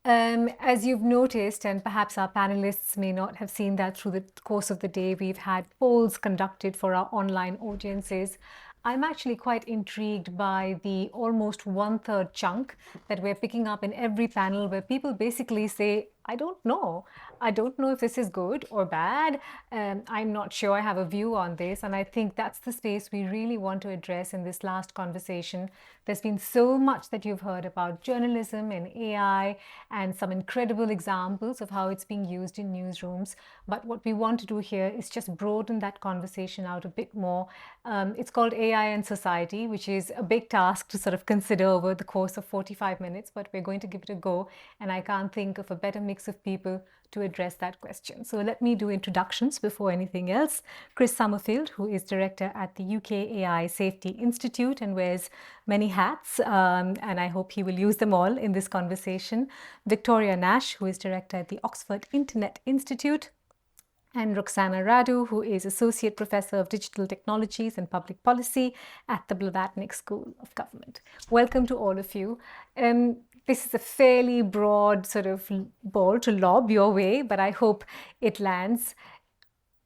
As you've noticed, and perhaps our panelists may not have seen that through the course of the day, we've had polls conducted for our online audiences. I'm actually quite intrigued by the almost one-third chunk that we're picking up in every panel where people basically say, I don't know. I don't know if this is good or bad. I'm not sure I have a view on this. And I think that's the space we really want to address in this last conversation. There's been so much that you've heard about journalism and AI and some incredible examples of how it's being used in newsrooms. But what we want to do here is just broaden that conversation out a bit more. It's called AI and Society, which is a big task to sort of consider over the course of 45 minutes, but we're going to give it a go. And I can't think of a better mix of people to address that question. So let me do introductions before anything else. Chris Summerfield, who is director at the UK AI Safety Institute and wears many hats, and I hope he will use them all in this conversation. Victoria Nash, who is director at the Oxford Internet Institute, and Roxana Radu, who is Associate Professor of Digital Technologies and Public Policy at the Blavatnik School of Government. Welcome to all of you. This is a fairly broad sort of ball to lob your way, but I hope it lands.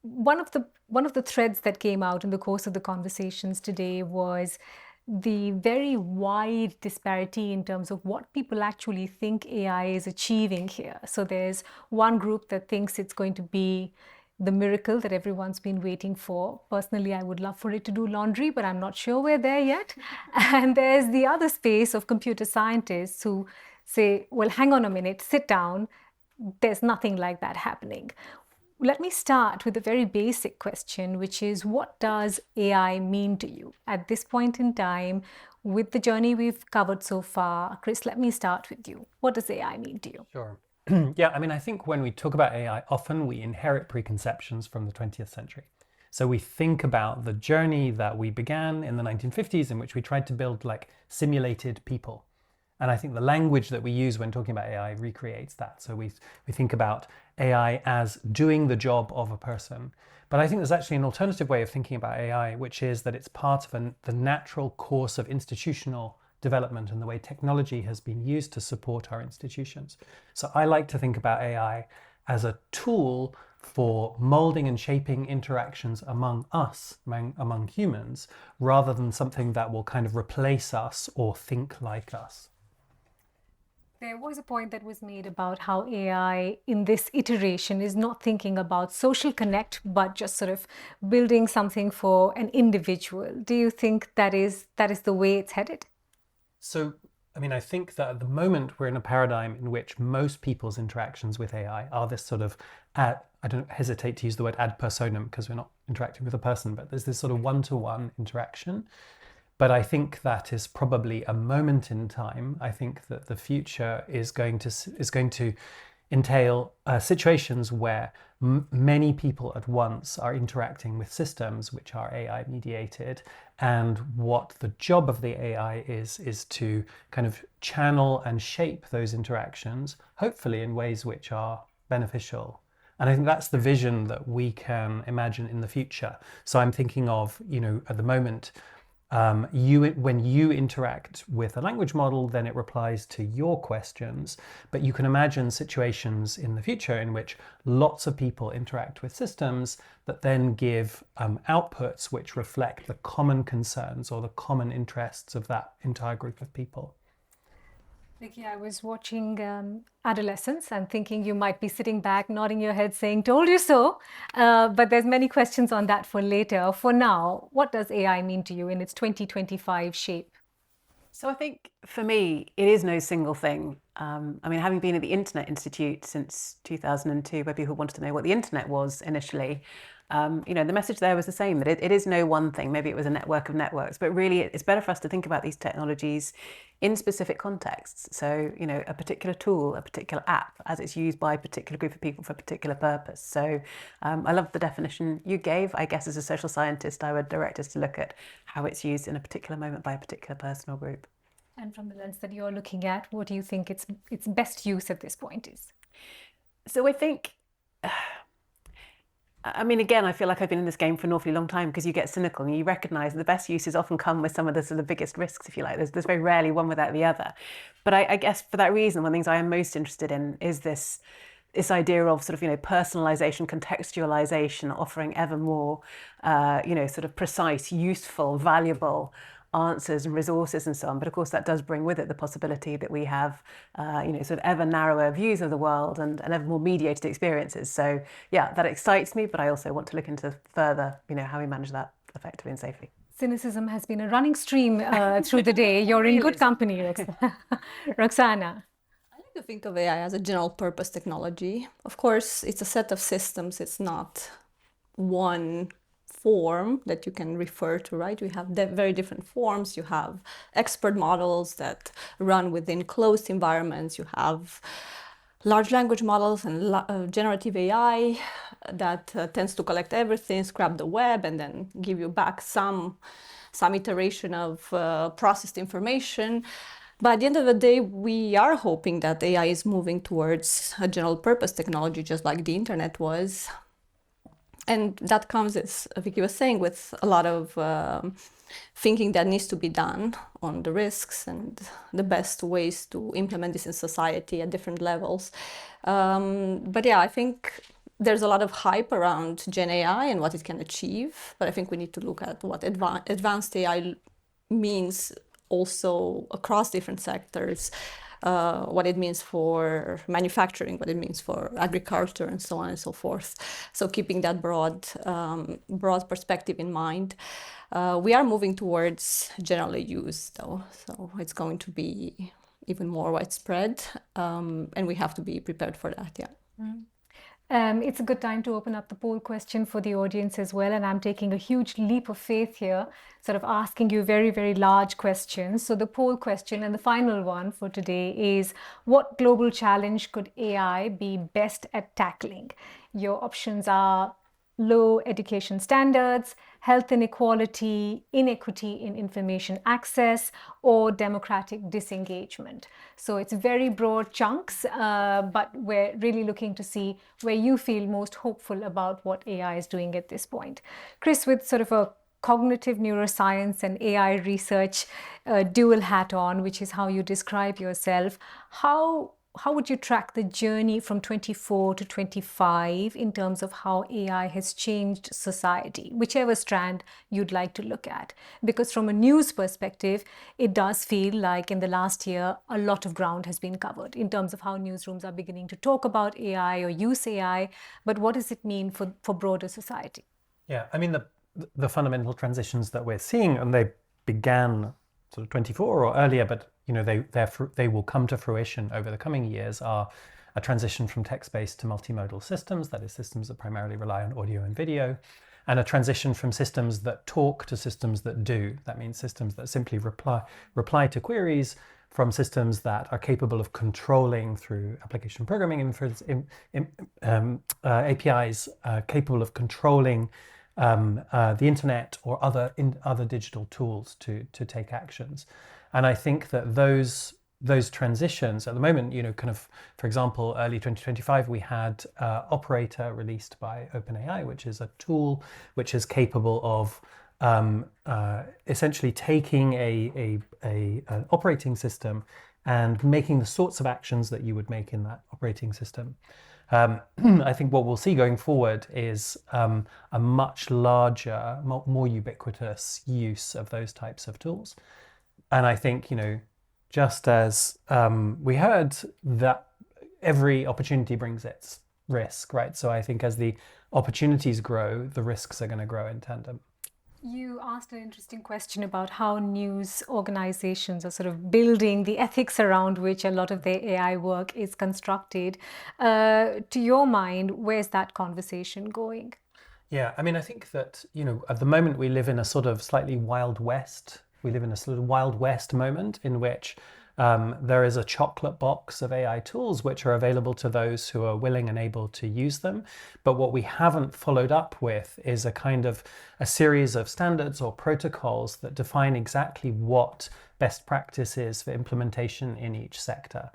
One of the threads that came out in the course of the conversations today was the very wide disparity in terms of what people actually think AI is achieving here. So there's one group that thinks it's going to be the miracle that everyone's been waiting for. Personally, I would love for it to do laundry, but I'm not sure we're there yet. And there's the other space of computer scientists who say, well, hang on a minute, sit down. There's nothing like that happening. Let me start with a very basic question, which is what does AI mean to you at this point in time with the journey we've covered so far? Chris, let me start with you. What does AI mean to you? Sure. Yeah, I mean, I think when we talk about AI, often we inherit preconceptions from the 20th century. So we think about the journey that we began in the 1950s in which we tried to build like simulated people. And I think the language that we use when talking about AI recreates that. So we think about AI as doing the job of a person. But I think there's actually an alternative way of thinking about AI, which is that it's part of the natural course of institutional development and the way technology has been used to support our institutions. So I like to think about AI as a tool for molding and shaping interactions among us, among humans, rather than something that will kind of replace us or think like us. There was a point that was made about how AI in this iteration is not thinking about social connect, but just sort of building something for an individual. Do you think that is the way it's headed? So, I mean, I think that at the moment we're in a paradigm in which most people's interactions with AI are this sort of, I don't hesitate to use the word ad personam because we're not interacting with a person, but there's this sort of one-to-one interaction. But I think that is probably a moment in time. I think that the future is going to entail situations where many people at once are interacting with systems which are AI mediated, and what the job of the AI is to kind of channel and shape those interactions, hopefully in ways which are beneficial. And I think that's the vision that we can imagine in the future. So I'm thinking of, at the moment, when you interact with a language model, then it replies to your questions. But you can imagine situations in the future in which lots of people interact with systems that then give outputs which reflect the common concerns or the common interests of that entire group of people. Vicky, I was watching Adolescence and thinking you might be sitting back, nodding your head, saying, told you so. But there's many questions on that for later. For now, what does AI mean to you in its 2025 shape? So I think for me, it is no single thing. I mean, having been at the Internet Institute since 2002, where people wanted to know what the internet was initially, the message there was the same, that it is no one thing. Maybe it was a network of networks, but really it's better for us to think about these technologies in specific contexts. So, a particular tool, a particular app, as it's used by a particular group of people for a particular purpose. So I love the definition you gave. I guess as a social scientist, I would direct us to look at how it's used in a particular moment by a particular person or group. And from the lens that you're looking at, what do you think its best use at this point is? So I think I mean, again, I feel like I've been in this game for an awfully long time, because you get cynical and you recognise that the best uses often come with some of the sort of biggest risks, if you like. There's very rarely one without the other. But I guess for that reason, one of the things I am most interested in is this idea of sort of, personalization, contextualization, offering ever more, sort of precise, useful, valuable answers and resources and so on. But of course, that does bring with it the possibility that we have, sort of ever narrower views of the world and ever more mediated experiences. So yeah, that excites me, but I also want to look into further, how we manage that effectively and safely. Cynicism has been a running stream through the day. You're in good company, Roxana. To think of AI as a general purpose technology. Of course, it's a set of systems. It's not one form that you can refer to, right? We have very different forms. You have expert models that run within closed environments. You have large language models and generative AI that tends to collect everything, scrap the web, and then give you back some iteration of processed information. But at the end of the day, we are hoping that AI is moving towards a general purpose technology, just like the internet was. And that comes, as Vicky was saying, with a lot of thinking that needs to be done on the risks and the best ways to implement this in society at different levels. But yeah, I think there's a lot of hype around Gen AI and what it can achieve. But I think we need to look at what advanced AI means also across different sectors, what it means for manufacturing, what it means for agriculture, and so on and so forth. So keeping that broad perspective in mind. We are moving towards generally used, though, so it's going to be even more widespread, and we have to be prepared for that, yeah. It's a good time to open up the poll question for the audience as well. And I'm taking a huge leap of faith here, sort of asking you very, very large questions. So the poll question and the final one for today is, what global challenge could AI be best at tackling? Your options are low education standards, health inequality, inequity in information access, or democratic disengagement. So it's very broad chunks, but we're really looking to see where you feel most hopeful about what AI is doing at this point. Chris, with sort of a cognitive neuroscience and AI research dual hat on, which is how you describe yourself, how would you track the journey from 24 to 25 in terms of how AI has changed society, whichever strand you'd like to look at? Because from a news perspective, it does feel like in the last year, a lot of ground has been covered in terms of how newsrooms are beginning to talk about AI or use AI. But what does it mean for broader society? Yeah, I mean, the fundamental transitions that we're seeing, and they began sort of 24 or earlier, but they will come to fruition over the coming years, are a transition from text-based to multimodal systems, that is, systems that primarily rely on audio and video, and a transition from systems that talk to systems that do. That means systems that simply reply to queries, from systems that are capable of controlling through application programming inference, APIs capable of controlling the internet or other digital tools to take actions. And I think that those transitions at the moment, kind of, for example, early 2025, we had Operator released by OpenAI, which is a tool which is capable of essentially taking an operating system and making the sorts of actions that you would make in that operating system. I think what we'll see going forward is a much larger, more ubiquitous use of those types of tools. And I think, just as we heard, that every opportunity brings its risk, right? So I think as the opportunities grow, the risks are going to grow in tandem. You asked an interesting question about how news organizations are sort of building the ethics around which a lot of their AI work is constructed. To your mind, where's that conversation going? Yeah, I mean, I think that, at the moment we live in a sort of slightly Wild West. We live in a sort of Wild West moment in which there is a chocolate box of AI tools which are available to those who are willing and able to use them. But what we haven't followed up with is a series of standards or protocols that define exactly what best practice is for implementation in each sector.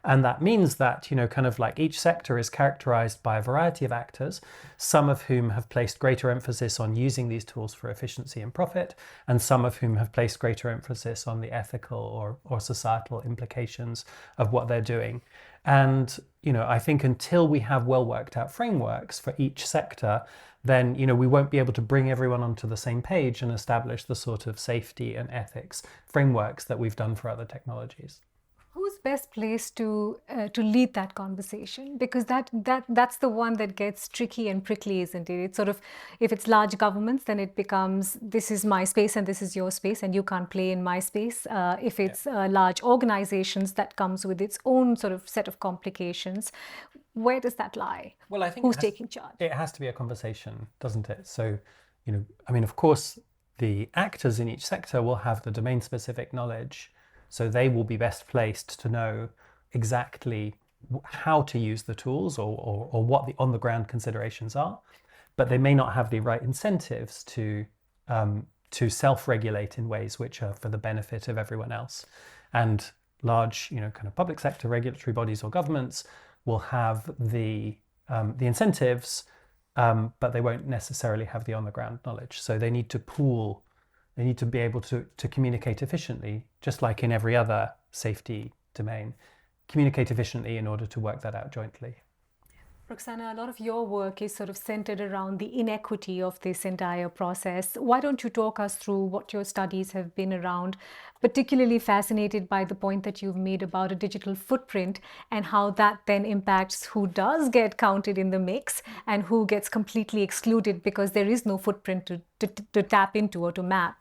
And that means that, kind of like each sector is characterized by a variety of actors, some of whom have placed greater emphasis on using these tools for efficiency and profit, and some of whom have placed greater emphasis on the ethical or societal implications of what they're doing. And, I think until we have well worked out frameworks for each sector, then, we won't be able to bring everyone onto the same page and establish the sort of safety and ethics frameworks that we've done for other technologies. Who's best placed to lead that conversation? Because that's the one that gets tricky and prickly, isn't it? It's sort of, if it's large governments, then it becomes, this is my space and this is your space and you can't play in my space. If it's large organizations, that comes with its own sort of set of complications. Where does that lie? Well, I think who's taking charge? It has to be a conversation, doesn't it? So, of course, the actors in each sector will have the domain-specific knowledge. So they will be best placed to know exactly how to use the tools or what the on-the-ground considerations are, but they may not have the right incentives to self-regulate in ways which are for the benefit of everyone else. And large, kind of public sector regulatory bodies or governments will have the incentives, but they won't necessarily have the on-the-ground knowledge. So they need to pool. They need to be able to communicate efficiently, just like in every other safety domain, communicate efficiently in order to work that out jointly. Roxana, a lot of your work is sort of centered around the inequity of this entire process. Why don't you talk us through what your studies have been around? Particularly fascinated by the point that you've made about a digital footprint and how that then impacts who does get counted in the mix and who gets completely excluded because there is no footprint to tap into or to map.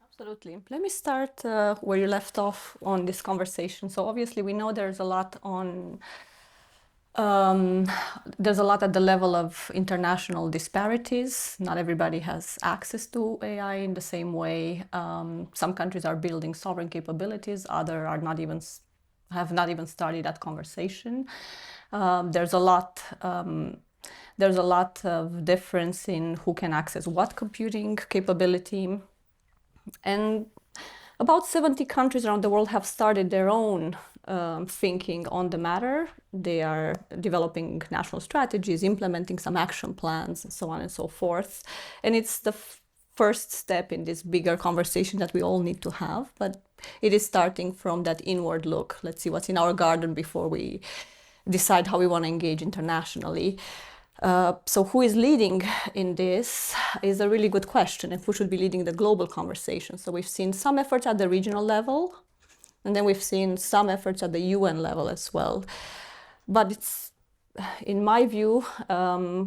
Absolutely. Let me start where you left off on this conversation. So obviously we know there's a lot on there's a lot at the level of international disparities. Not everybody has access to AI in the same way. Some countries are building sovereign capabilities, others are have not even started that conversation. There's a lot of difference in who can access what computing capability. And about 70 countries around the world have started their own thinking on the matter. They are developing national strategies, implementing some action plans, and so on and so forth. And it's the first step in this bigger conversation that we all need to have. But it is starting from that inward look. Let's see what's in our garden before we decide how we want to engage internationally. So who is leading in this is a really good question, and who should be leading the global conversation. So we've seen some efforts at the regional level, and then we've seen some efforts at the UN level as well. But it's, in my view,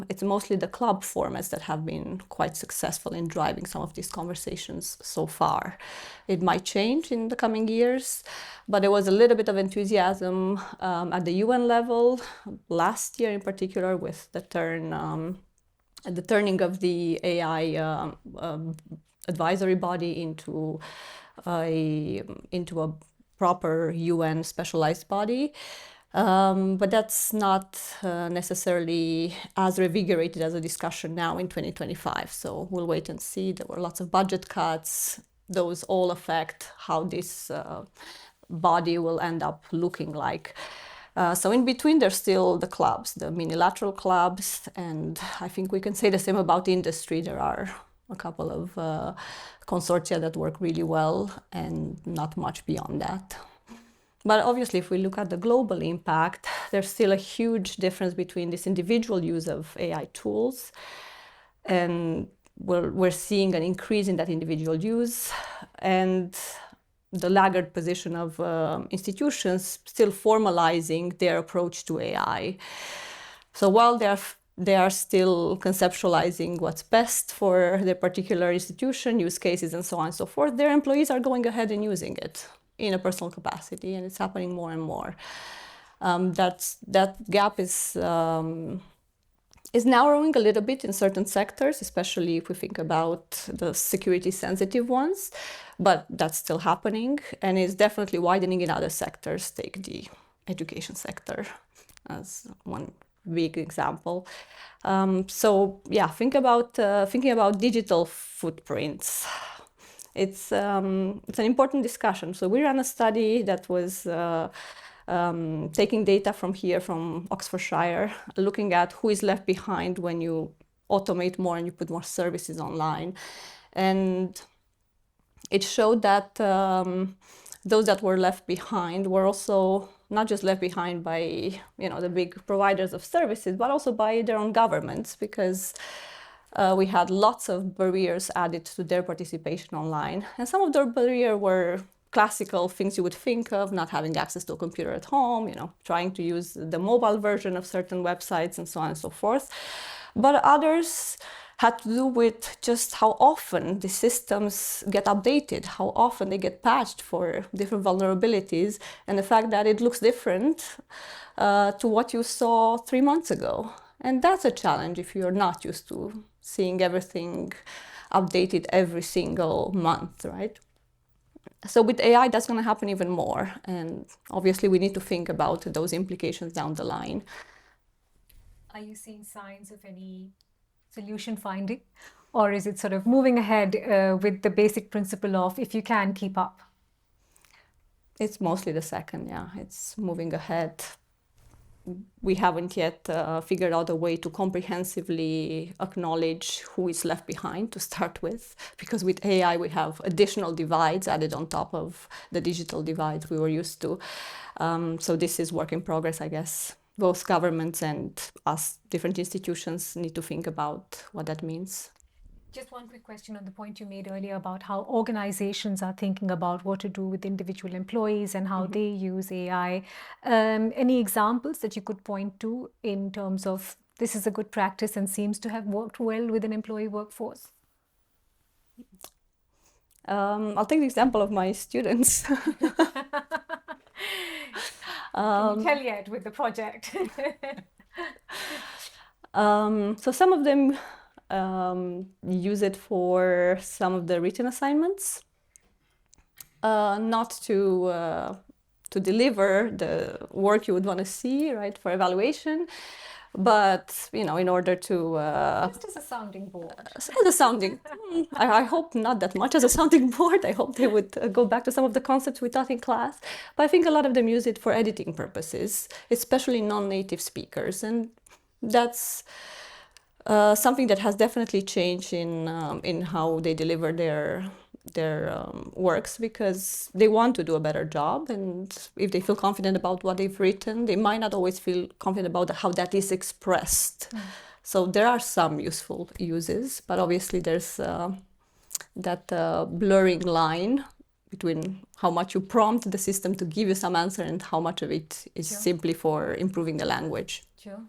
it's mostly the club formats that have been quite successful in driving some of these conversations so far. It might change in the coming years, but there was a little bit of enthusiasm at the UN level last year in particular with the turning of the AI advisory body into a proper UN specialized body. But that's not necessarily as revigorated as a discussion now in 2025. So we'll wait and see. There were lots of budget cuts. Those all affect how this body will end up looking like. So in between, there's still the clubs, the minilateral clubs. And I think we can say the same about industry. There are a couple of consortia that work really well and not much beyond that. But obviously, if we look at the global impact, there's still a huge difference between this individual use of AI tools, and we're seeing an increase in that individual use, and the laggard position of institutions still formalizing their approach to AI. So while they are still conceptualizing what's best for their particular institution, use cases, and so on and so forth, their employees are going ahead and using it in a personal capacity, and it's happening more and more. That gap is narrowing a little bit in certain sectors, especially if we think about the security-sensitive ones, but that's still happening, and is definitely widening in other sectors. Take the education sector as one big example. So yeah, thinking about digital footprints. It's an important discussion. So we ran a study that was taking data from here, from Oxfordshire, looking at who is left behind when you automate more and you put more services online. And it showed that those that were left behind were also not just left behind by the big providers of services, but also by their own governments, because we had lots of barriers added to their participation online. And some of the barriers were classical things you would think of: not having access to a computer at home, trying to use the mobile version of certain websites, and so on and so forth. But others had to do with just how often the systems get updated, how often they get patched for different vulnerabilities, and the fact that it looks different to what you saw 3 months ago. And that's a challenge if you're not used to seeing everything updated every single month, right? So with AI, that's going to happen even more. And obviously, we need to think about those implications down the line. Are you seeing signs of any solution finding? Or is it sort of moving ahead with the basic principle of if you can, keep up? It's mostly the second, yeah. It's moving ahead. We haven't yet figured out a way to comprehensively acknowledge who is left behind to start with, because with AI we have additional divides added on top of the digital divide we were used to. So this is work in progress, I guess. Both governments and us, different institutions, need to think about what that means. Just one quick question on the point you made earlier about how organizations are thinking about what to do with individual employees and how they use AI. Any examples that you could point to in terms of this is a good practice and seems to have worked well with an employee workforce? I'll take the example of my students. Can you tell yet with the project? So some of them use it for some of the written assignments, not to deliver the work you would want to see, right, for evaluation, but in order to just as a sounding board. As a sounding, I hope not that much as a sounding board. I hope they would go back to some of the concepts we taught in class. But I think a lot of them use it for editing purposes, especially non-native speakers, and that's something that has definitely changed in how they deliver their works, because they want to do a better job, and if they feel confident about what they've written, they might not always feel confident about how that is expressed. So there are some useful uses, but obviously there's that blurring line between how much you prompt the system to give you some answer and how much of it is simply for improving the language. Sure.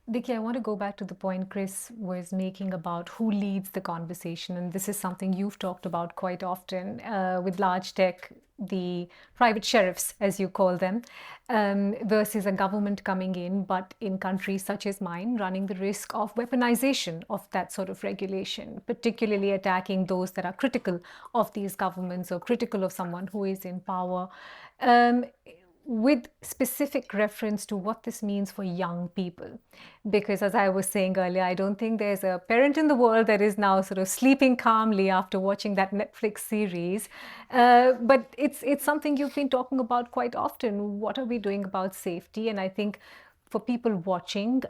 Vicky, I want to go back to the point Chris was making about who leads the conversation. And this is something you've talked about quite often with large tech, the private sheriffs, as you call them, versus a government coming in, but in countries such as mine, running the risk of weaponization of that sort of regulation, particularly attacking those that are critical of these governments or critical of someone who is in power. With specific reference to what this means for young people. Because as I was saying earlier, I don't think there's a parent in the world that is now sort of sleeping calmly after watching that Netflix series. But it's something you've been talking about quite often. What are we doing about safety? And I think for people watching,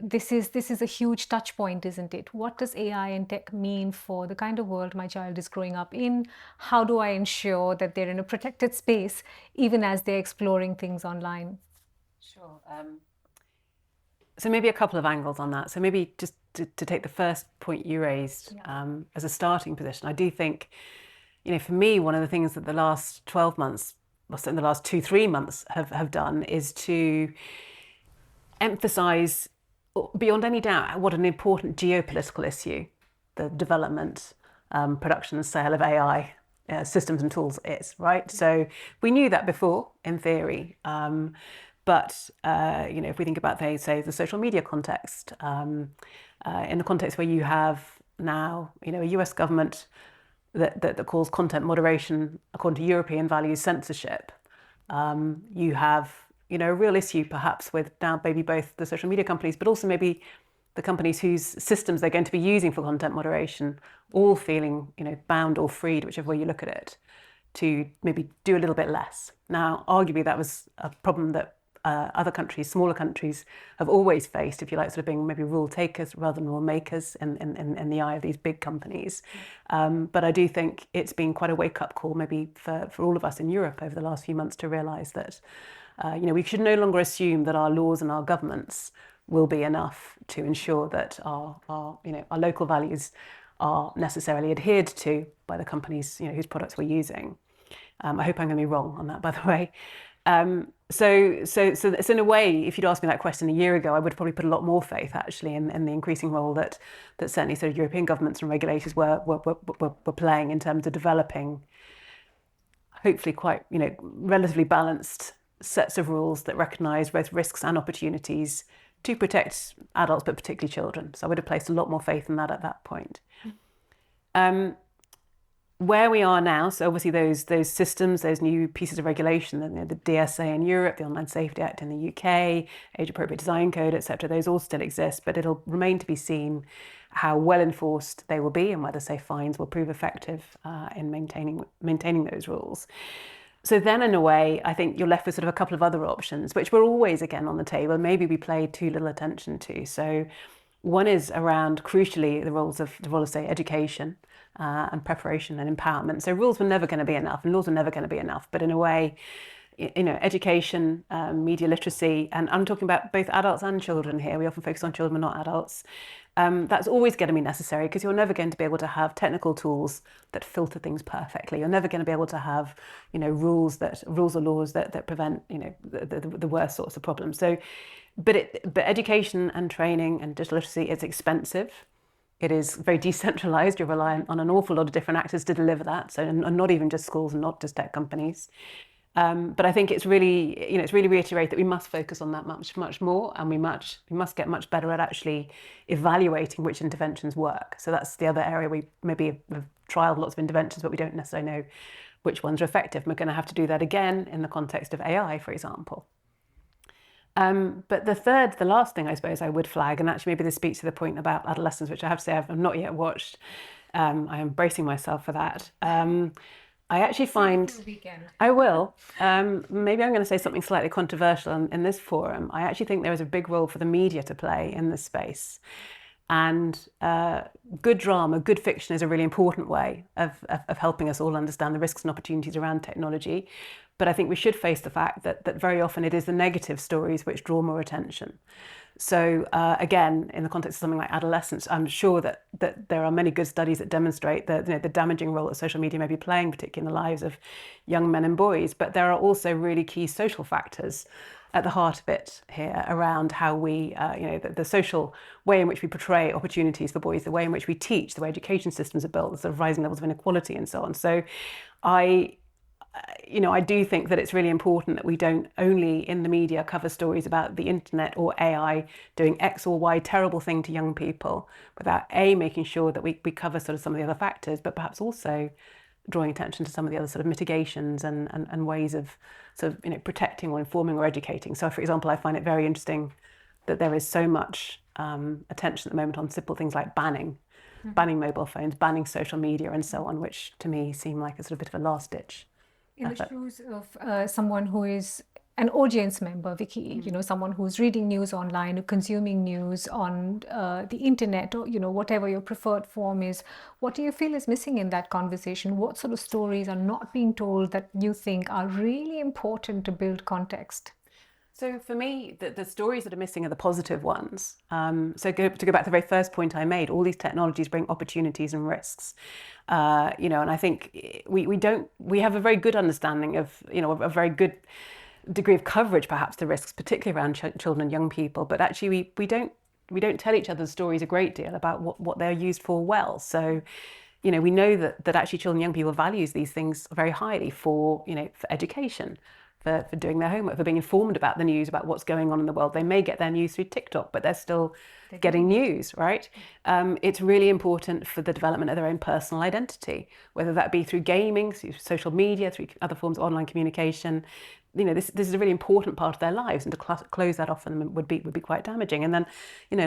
this is a huge touch point, isn't it? What does AI and tech mean for the kind of world my child is growing up in? How do I ensure that they're in a protected space, even as they're exploring things online? Sure. So maybe a couple of angles on that. So maybe just to take the first point you raised as a starting position, I do think, for me, one of the things that the last 12 months, or certainly the last 2-3 months have done is to emphasize beyond any doubt what an important geopolitical issue the development, production and sale of AI systems and tools is, right? So we knew that before in theory, but if we think about, say, the social media context, in the context where you have now, a US government that calls content moderation, according to European values, censorship, you have a real issue perhaps with now maybe both the social media companies, but also maybe the companies whose systems they're going to be using for content moderation, all feeling, bound or freed, whichever way you look at it, to maybe do a little bit less. Now, arguably, that was a problem that other countries, smaller countries, have always faced, if you like, sort of being maybe rule takers rather than rule makers in the eye of these big companies. But I do think it's been quite a wake-up call maybe for all of us in Europe over the last few months to realise that we should no longer assume that our laws and our governments will be enough to ensure that our local values are necessarily adhered to by the companies whose products we're using. I hope I'm going to be wrong on that, by the way. So in a way, if you'd asked me that question a year ago, I would probably put a lot more faith actually in the increasing role that certainly sort of European governments and regulators were playing in terms of developing, hopefully quite relatively balanced sets of rules that recognise both risks and opportunities to protect adults, but particularly children. So I would have placed a lot more faith in that at that point. Where we are now, so obviously those systems, those new pieces of regulation, the DSA in Europe, the Online Safety Act in the UK, Age Appropriate Design Code, etc., those all still exist, but it'll remain to be seen how well enforced they will be and whether, say, fines will prove effective in maintaining those rules. So then, in a way, I think you're left with sort of a couple of other options, which were always, again, on the table. Maybe we paid too little attention to. So one is around, crucially, the role of, say, education and preparation and empowerment. So rules were never going to be enough and laws were never going to be enough. But in a way, education, media literacy, and I'm talking about both adults and children here. We often focus on children, but not adults. That's always going to be necessary because you're never going to be able to have technical tools that filter things perfectly. You're never going to be able to have, rules or laws that prevent, the worst sorts of problems. So, but education and training and digital literacy is expensive. It is very decentralized. You're reliant on an awful lot of different actors to deliver that. So, and not even just schools and not just tech companies. But I think it's really reiterate that we must focus on that much more, and we must get much better at actually evaluating which interventions work. So that's the other area. We maybe have trialed lots of interventions, but we don't necessarily know which ones are effective. We're going to have to do that again in the context of AI, for example. But the last thing I suppose I would flag, and actually maybe this speaks to the point about adolescence, which I have to say I've not yet watched. I am bracing myself for that. I actually find I will. Maybe I'm going to say something slightly controversial in this forum. I actually think there is a big role for the media to play in this space, and good drama, good fiction is a really important way of helping us all understand the risks and opportunities around technology. But I think we should face the fact that very often it is the negative stories which draw more attention. So again, in the context of something like adolescence, I'm sure that there are many good studies that demonstrate the damaging role that social media may be playing, particularly in the lives of young men and boys. But there are also really key social factors at the heart of it here around how we, the social way in which we portray opportunities for boys, the way in which we teach, the way education systems are built, the sort of rising levels of inequality and so on. So I do think that it's really important that we don't only in the media cover stories about the internet or AI doing X or Y terrible thing to young people without making sure that we cover sort of some of the other factors, but perhaps also drawing attention to some of the other sort of mitigations and ways of sort of protecting or informing or educating. So for example, I find it very interesting that there is so much attention at the moment on simple things like banning mobile phones, banning social media and so on, which to me seem like a sort of bit of a last ditch. In the shoes of someone who is an audience member, Vicky, someone who's reading news online, consuming news on the internet, or whatever your preferred form is, what do you feel is missing in that conversation? What sort of stories are not being told that you think are really important to build context? So for me, the stories that are missing are the positive ones. So to go back to the very first point I made, all these technologies bring opportunities and risks. And I think we have a very good understanding of, a very good degree of coverage, perhaps, the risks, particularly around children and young people. But actually, we don't tell each other's stories a great deal about what they're used for well. So, we know that actually children and young people values these things very highly for education, for doing their homework, for being informed about the news, about what's going on in the world. They may get their news through TikTok, but they're still getting news, right? It's really important for the development of their own personal identity, whether that be through gaming, through social media, through other forms of online communication. this is a really important part of their lives, and to close that off for them would be quite damaging. And then,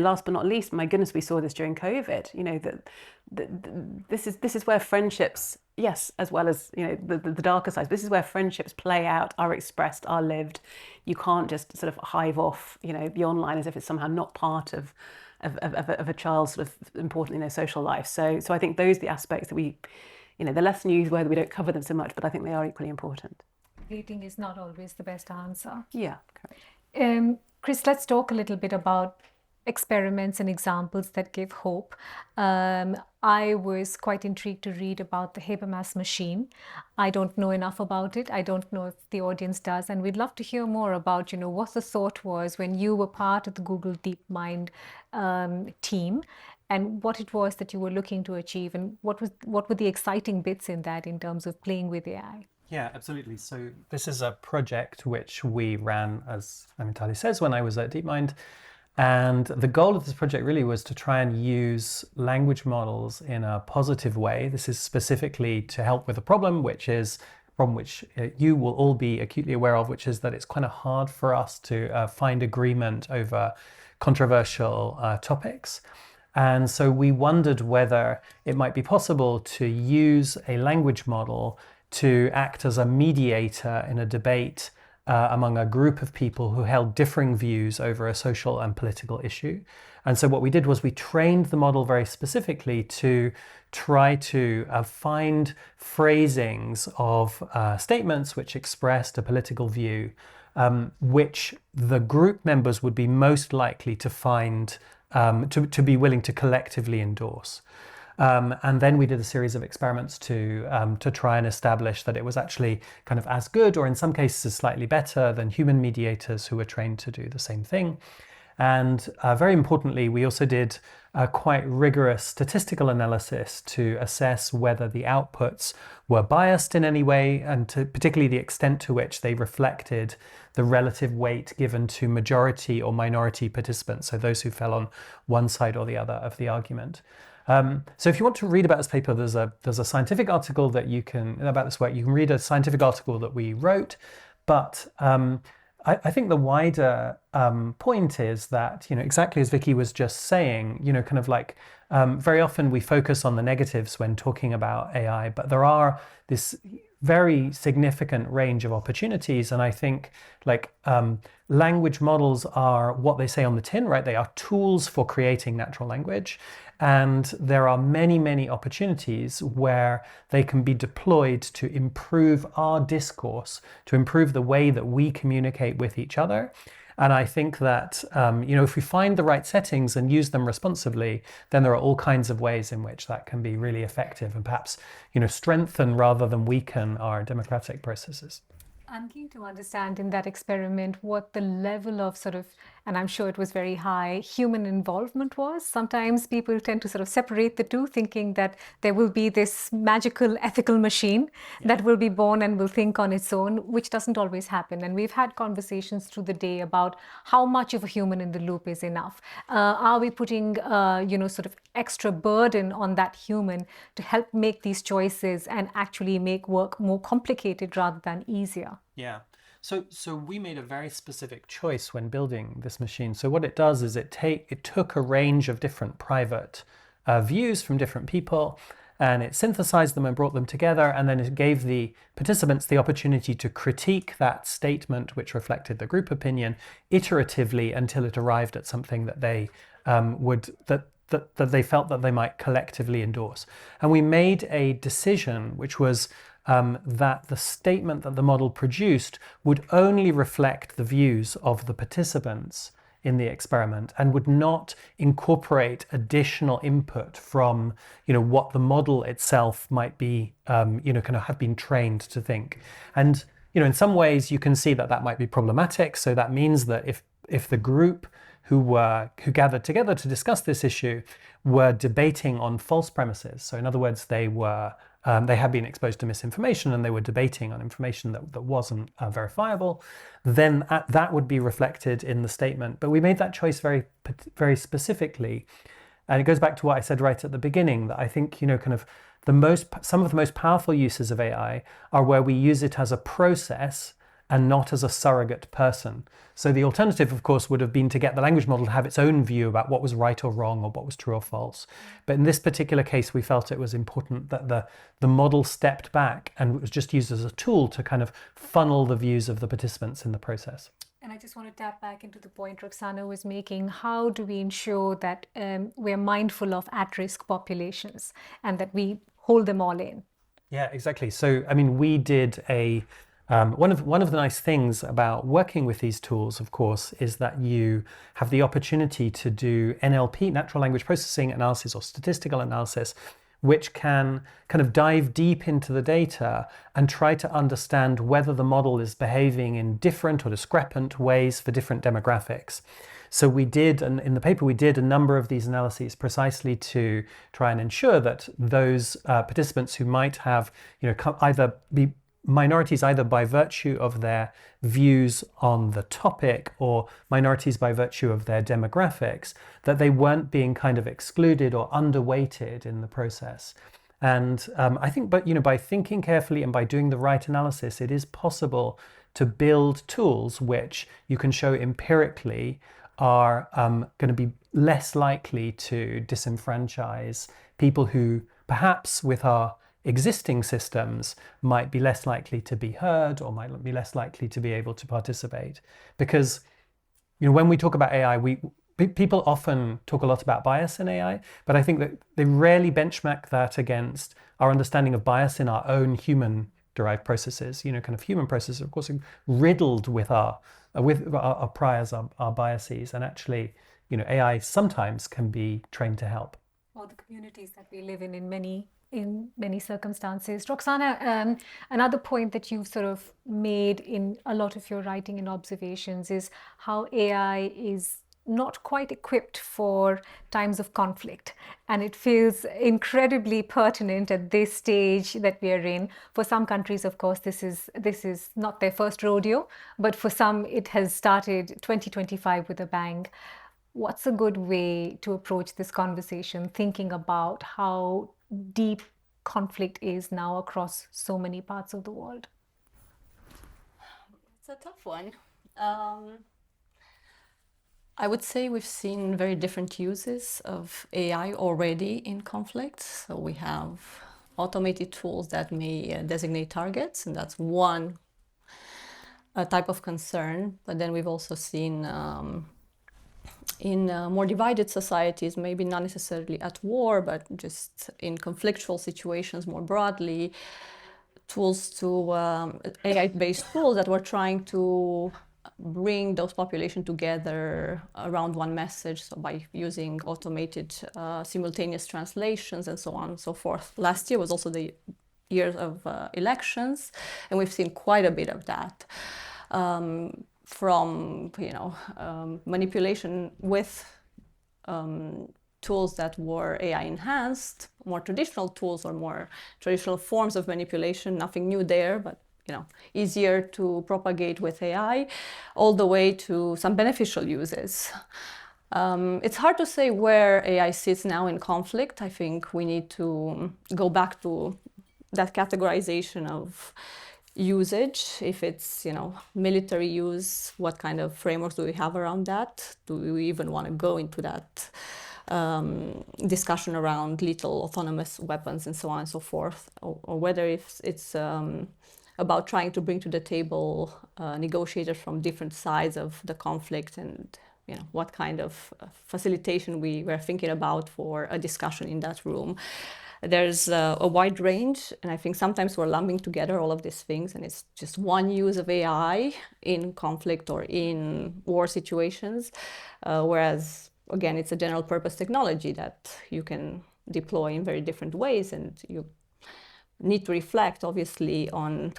last but not least, my goodness, we saw this during COVID. This is where friendships, yes, as well as the darker sides. This is where friendships play out, are expressed, are lived. You can't just sort of hive off the online as if it's somehow not part of a child's sort of important social life. So I think those are the aspects that we, the less newsworthy, we don't cover them so much, but I think they are equally important. Dating is not always the best answer. Yeah, correct. Chris, let's talk a little bit about experiments and examples that give hope. I was quite intrigued to read about the Habermas machine. I don't know enough about it. I don't know if the audience does. And we'd love to hear more about, what the thought was when you were part of the Google DeepMind team, and what it was that you were looking to achieve, and what were the exciting bits in that in terms of playing with AI? Yeah, absolutely. So this is a project which we ran, as Mitali says, when I was at DeepMind. And the goal of this project really was to try and use language models in a positive way. This is specifically to help with a problem, which you will all be acutely aware of, which is that it's kind of hard for us to find agreement over controversial topics. And so we wondered whether it might be possible to use a language model to act as a mediator in a debate among a group of people who held differing views over a social and political issue. And so what we did was we trained the model very specifically to try to find phrasings of statements which expressed a political view, which the group members would be most likely to find, to be willing to collectively endorse. And then we did a series of experiments to try and establish that it was actually kind of as good, or in some cases slightly better, than human mediators who were trained to do the same thing. And very importantly, we also did a quite rigorous statistical analysis to assess whether the outputs were biased in any way, and particularly the extent to which they reflected the relative weight given to majority or minority participants, so those who fell on one side or the other of the argument. So if you want to read about this paper, there's a scientific article that you can, about this work, you can read a scientific article that we wrote, but I think the wider point is that, exactly as Vicky was just saying, kind of like very often we focus on the negatives when talking about AI, but there are this very significant range of opportunities. And I think language models are what they say on the tin, right? They are tools for creating natural language. And there are many, many opportunities where they can be deployed to improve our discourse, to improve the way that we communicate with each other. And I think that, if we find the right settings and use them responsibly, then there are all kinds of ways in which that can be really effective and perhaps, strengthen rather than weaken our democratic processes. I'm keen to understand in that experiment what the level of and I'm sure it was very high, human involvement was. Sometimes people tend to sort of separate the two, thinking that there will be this magical ethical machine that will be born and will think on its own, which doesn't always happen. And we've had conversations through the day about how much of a human in the loop is enough. Are we putting, sort of extra burden on that human to help make these choices and actually make work more complicated rather than easier? Yeah. So we made a very specific choice when building this machine. So what it does is it took a range of different private views from different people, and it synthesized them and brought them together, and then it gave the participants the opportunity to critique that statement, which reflected the group opinion, iteratively until it arrived at something that they that they felt that they might collectively endorse. And we made a decision, which was that the statement that the model produced would only reflect the views of the participants in the experiment and would not incorporate additional input from, what the model itself might be, kind of have been trained to think. And, in some ways you can see that might be problematic. So that means that if the group who gathered together to discuss this issue were debating on false premises, so in other words, they had been exposed to misinformation and they were debating on information that wasn't verifiable, then that would be reflected in the statement. But we made that choice very, very specifically. And it goes back to what I said right at the beginning, that I think, kind of some of the most powerful uses of AI are where we use it as a process and not as a surrogate person. So the alternative, of course, would have been to get the language model to have its own view about what was right or wrong or what was true or false. But in this particular case, we felt it was important that the model stepped back and was just used as a tool to kind of funnel the views of the participants in the process. And I just want to tap back into the point Roxana was making. How do we ensure that we're mindful of at-risk populations and that we hold them all in? Yeah, exactly. So, I mean, we did one of the nice things about working with these tools, of course, is that you have the opportunity to do NLP, natural language processing analysis, or statistical analysis, which can kind of dive deep into the data and try to understand whether the model is behaving in different or discrepant ways for different demographics. So we did, and in the paper we did a number of these analyses precisely to try and ensure that those participants who might have, either be minorities either by virtue of their views on the topic or minorities by virtue of their demographics, that they weren't being kind of excluded or underweighted in the process. And I think, by thinking carefully and by doing the right analysis, it is possible to build tools which you can show empirically are going to be less likely to disenfranchise people who perhaps with our existing systems might be less likely to be heard or might be less likely to be able to participate. Because when we talk about AI, people often talk a lot about bias in AI, but I think that they rarely benchmark that against our understanding of bias in our own human derived processes. Kind of human processes, of course, are riddled with our priors, our biases, and actually, AI sometimes can be trained to help. Or the communities that we live in many circumstances. Roxana, another point that you've sort of made in a lot of your writing and observations is how AI is not quite equipped for times of conflict. And it feels incredibly pertinent at this stage that we are in. For some countries, of course, this is not their first rodeo, but for some, it has started 2025 with a bang. What's a good way to approach this conversation, thinking about how deep conflict is now across so many parts of the world? It's a tough one. I would say we've seen very different uses of AI already in conflict. So we have automated tools that may designate targets, and that's one type of concern. But then we've also seen in more divided societies, maybe not necessarily at war, but just in conflictual situations more broadly, tools to AI-based tools that were trying to bring those populations together around one message, so by using automated simultaneous translations and so on and so forth. Last year was also the year of elections, and we've seen quite a bit of that. From manipulation with tools that were AI enhanced, more traditional tools or more traditional forms of manipulation, nothing new there, but easier to propagate with AI, all the way to some beneficial uses. It's hard to say where AI sits now in conflict. I think we need to go back to that categorization of usage. If it's military use, what kind of frameworks do we have around that? Do we even want to go into that discussion around lethal autonomous weapons and so on and so forth, or whether it's about trying to bring to the table negotiators from different sides of the conflict, and what kind of facilitation we were thinking about for a discussion in that room. There's a wide range, and I think sometimes we're lumping together all of these things, and it's just one use of AI in conflict or in war situations, whereas, again, it's a general purpose technology that you can deploy in very different ways, and you need to reflect, obviously, on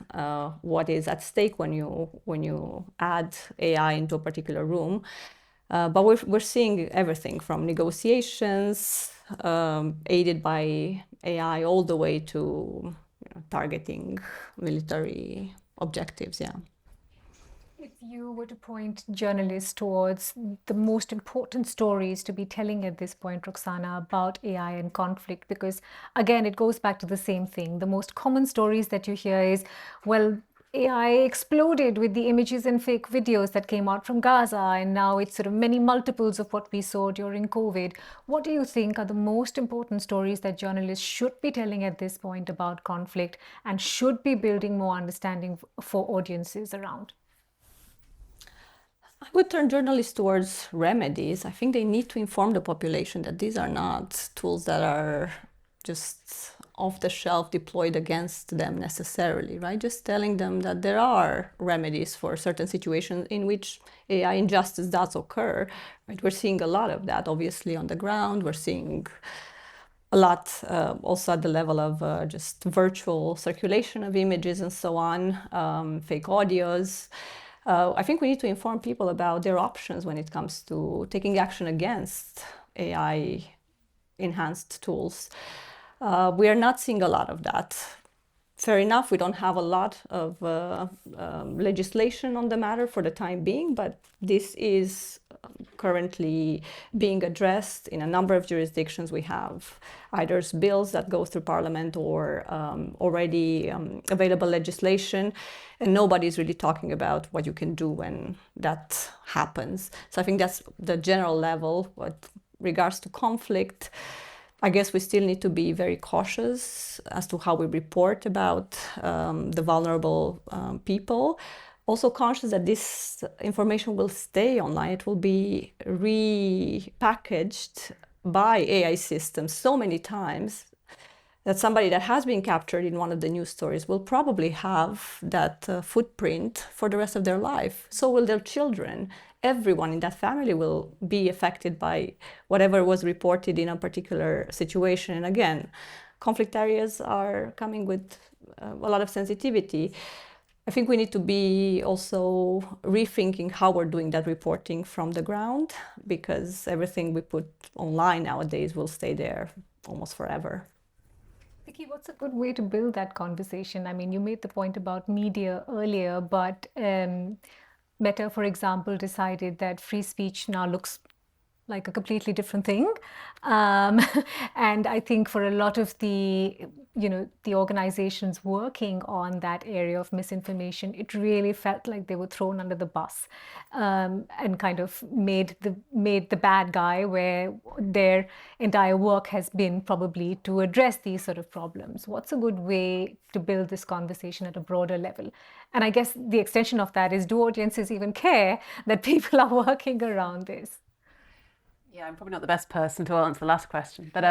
what is at stake when you add AI into a particular room. But we're seeing everything from negotiations aided by AI all the way to targeting military objectives. Yeah. If you were to point journalists towards the most important stories to be telling at this point, Roxana, about AI and conflict, because again, it goes back to the same thing. The most common stories that you hear is, well, AI exploded with the images and fake videos that came out from Gaza, and now it's sort of many multiples of what we saw during COVID. What do you think are the most important stories that journalists should be telling at this point about conflict and should be building more understanding for audiences around? I would turn journalists towards remedies. I think they need to inform the population that these are not tools that are just off the shelf deployed against them necessarily, right? Just telling them that there are remedies for certain situations in which AI injustice does occur, right? We're seeing a lot of that, obviously, on the ground. We're seeing a lot also at the level of just virtual circulation of images and so on, fake audios. I think we need to inform people about their options when it comes to taking action against AI enhanced tools. We are not seeing a lot of that. Fair enough, we don't have a lot of legislation on the matter for the time being, but this is currently being addressed in a number of jurisdictions. We have either bills that go through Parliament or already available legislation, and nobody's really talking about what you can do when that happens. So I think that's the general level. With regards to conflict, I guess we still need to be very cautious as to how we report about the vulnerable people. Also conscious that this information will stay online. It will be repackaged by AI systems so many times that somebody that has been captured in one of the news stories will probably have that footprint for the rest of their life. So will their children. Everyone in that family will be affected by whatever was reported in a particular situation. And again, conflict areas are coming with a lot of sensitivity. I think we need to be also rethinking how we're doing that reporting from the ground, because everything we put online nowadays will stay there almost forever. Vicky, what's a good way to build that conversation? I mean, you made the point about media earlier, but Meta, for example, decided that free speech now looks like a completely different thing. And I think for a lot of the organizations working on that area of misinformation, it really felt like they were thrown under the bus and kind of made the bad guy, where their entire work has been probably to address these sort of problems. What's a good way to build this conversation at a broader level? And I guess the extension of that is, do audiences even care that people are working around this? Yeah, I'm probably not the best person to answer the last question, but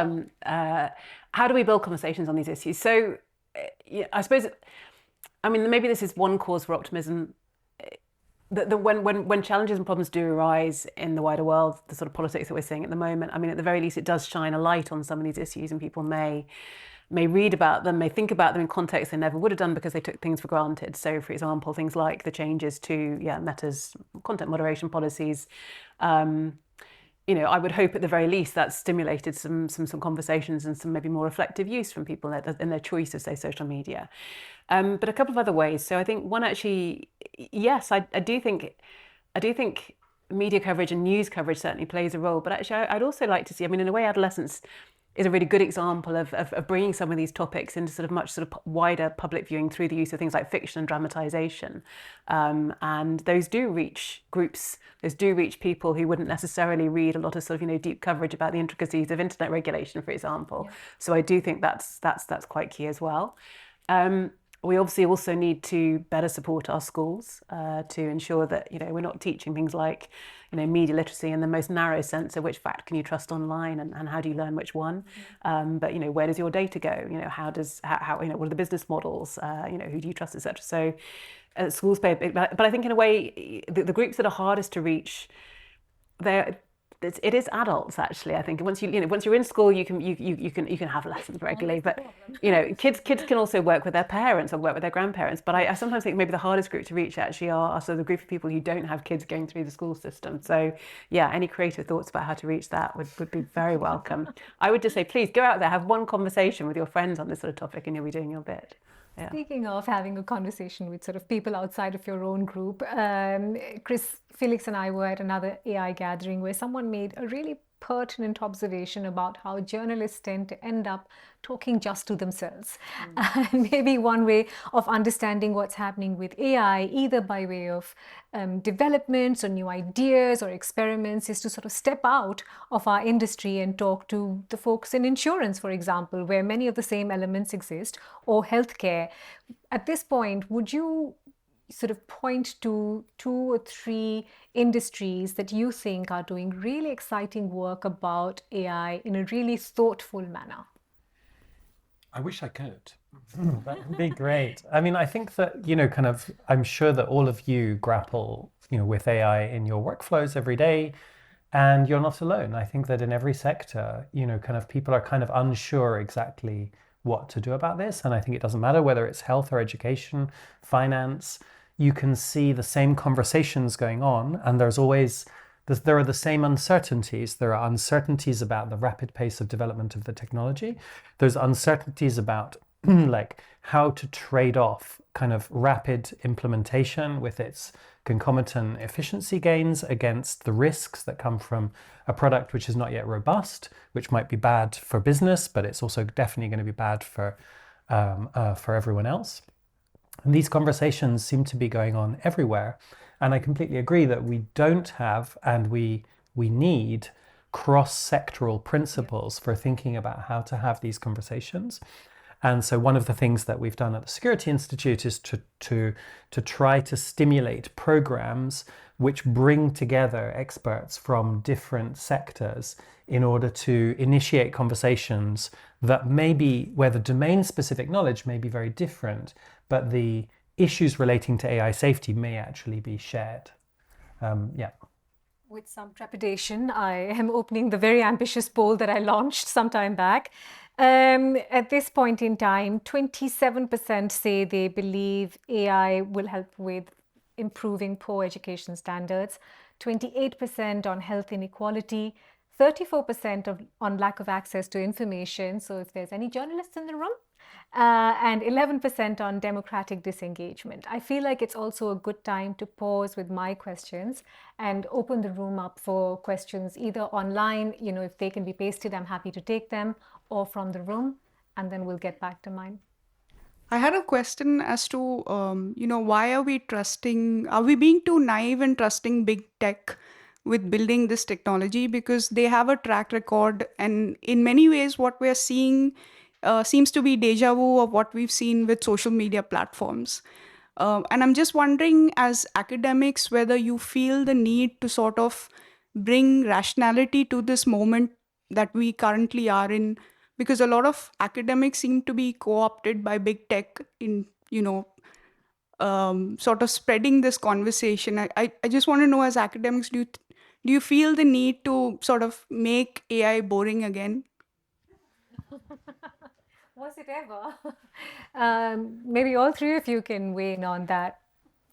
how do we build conversations on these issues? So yeah, I suppose, I mean, maybe this is one cause for optimism. When challenges and problems do arise in the wider world, the sort of politics that we're seeing at the moment, I mean, at the very least, it does shine a light on some of these issues, and people may read about them, may think about them in context they never would have done because they took things for granted. So, for example, things like the changes to Meta's content moderation policies. I would hope at the very least that's stimulated some conversations and some maybe more reflective use from people in their choice of, say, social media. But a couple of other ways. So I think one, actually, yes, I do think media coverage and news coverage certainly plays a role. But actually, I'd also like to see, I mean, in a way, adolescence is a really good example of bringing some of these topics into sort of much sort of wider public viewing through the use of things like fiction and dramatization. And those do reach groups, those do reach people who wouldn't necessarily read a lot of sort of, deep coverage about the intricacies of internet regulation, for example. Yeah. So I do think that's quite key as well. We obviously also need to better support our schools to ensure that, we're not teaching things like, media literacy in the most narrow sense of which fact can you trust online and how do you learn which one. But, where does your data go? How what are the business models? Who do you trust, etc. So schools play a big, but I think in a way, the groups that are hardest to reach, it is adults, actually. I think once you're in school, you can have lessons regularly, but kids can also work with their parents or work with their grandparents. But I sometimes think maybe the hardest group to reach actually are sort of the group of people who don't have kids going through the school system. So yeah, any creative thoughts about how to reach that would be very welcome. I would just say, please go out there, have one conversation with your friends on this sort of topic, and you'll be doing your bit. Yeah. Speaking of having a conversation with sort of people outside of your own group, Chris, Felix and I were at another AI gathering where someone made a really pertinent observation about how journalists tend to end up talking just to themselves. And maybe one way of understanding what's happening with AI, either by way of developments or new ideas or experiments, is to sort of step out of our industry and talk to the folks in insurance, for example, where many of the same elements exist, or healthcare. At this point, would you sort of point to 2 or 3 industries that you think are doing really exciting work about AI in a really thoughtful manner? I wish I could. That would be great. I mean, I think that, kind of, I'm sure that all of you grapple, with AI in your workflows every day, and you're not alone. I think that in every sector, kind of people are kind of unsure exactly what to do about this. And I think it doesn't matter whether it's health or education, finance, you can see the same conversations going on, and there are the same uncertainties. There are uncertainties about the rapid pace of development of the technology. There's uncertainties about like how to trade off kind of rapid implementation with its concomitant efficiency gains against the risks that come from a product which is not yet robust, which might be bad for business, but it's also definitely going to be bad for everyone else. And these conversations seem to be going on everywhere. And I completely agree that we don't have, and we need cross-sectoral principles for thinking about how to have these conversations. And so one of the things that we've done at the Security Institute is to try to stimulate programs which bring together experts from different sectors in order to initiate conversations that where the domain-specific knowledge may be very different, but the issues relating to AI safety may actually be shared. With some trepidation, I am opening the very ambitious poll that I launched some time back. At this point in time, 27% say they believe AI will help with improving poor education standards, 28% on health inequality, 34% on lack of access to information. So if there's any journalists in the room, and 11% on democratic disengagement. I feel like it's also a good time to pause with my questions and open the room up for questions either online, if they can be pasted, I'm happy to take them, or from the room, and then we'll get back to mine. I had a question as to, why are we being too naive and trusting big tech with building this technology? Because they have a track record, and in many ways, what we're seeing seems to be deja vu of what we've seen with social media platforms. And I'm just wondering, as academics, whether you feel the need to sort of bring rationality to this moment that we currently are in, because a lot of academics seem to be co-opted by big tech in, sort of spreading this conversation. I just want to know, as academics, do you feel the need to sort of make AI boring again? Was it ever? Maybe all 3 of you can weigh in on that.